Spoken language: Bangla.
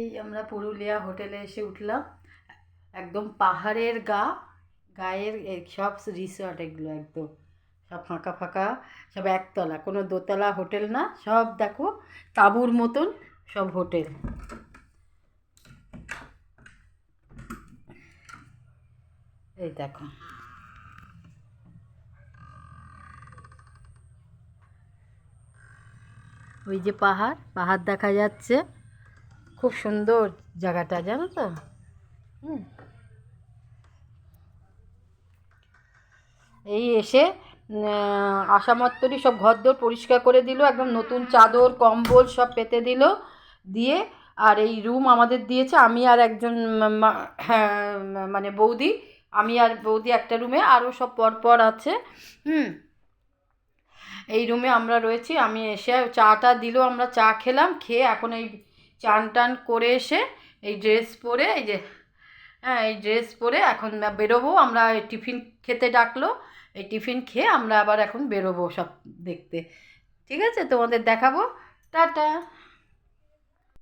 এই আমরা পুরুলিয়া হোটেলে এসে উঠলাম। একদম পাহাড়ের গায়ের এই সব রিসর্ট, এগুলো একদম সব ফাঁকা ফাঁকা, সব একতলা, কোনো দোতলা হোটেল না, সব দেখো তাঁবুর মতন সব হোটেল। এই দেখো, ওই যে পাহাড় পাহাড় দেখা যাচ্ছে, খুব সুন্দর জায়গাটা, জানো তো। হুম, এই এসে আসা মাত্রই সব ঘরদোর পরিষ্কার করে দিল, একদম নতুন চাদর কম্বল সব পেতে দিল, দিয়ে আর এই রুম আমাদের দিয়েছে, আমি আর একজন হ্যাঁ, মানে বৌদি, আমি আর বৌদি একটা রুমে, আরও সব পরপর আছে। হুম, এই রুমে আমরা রয়েছি। আমি এসে চাটা দিল, আমরা চা খেলাম, খেয়ে এখন এই চান টান করে এসে এই ড্রেস পরে, এই যে হ্যাঁ, এই ড্রেস পরে এখন বেরোবো আমরা। টিফিন খেতে ডাকলো, এই টিফিন খেয়ে আমরা আবার এখন বেরোবো সব দেখতে। ঠিক আছে, তোমাদের দেখাবো। টাটা।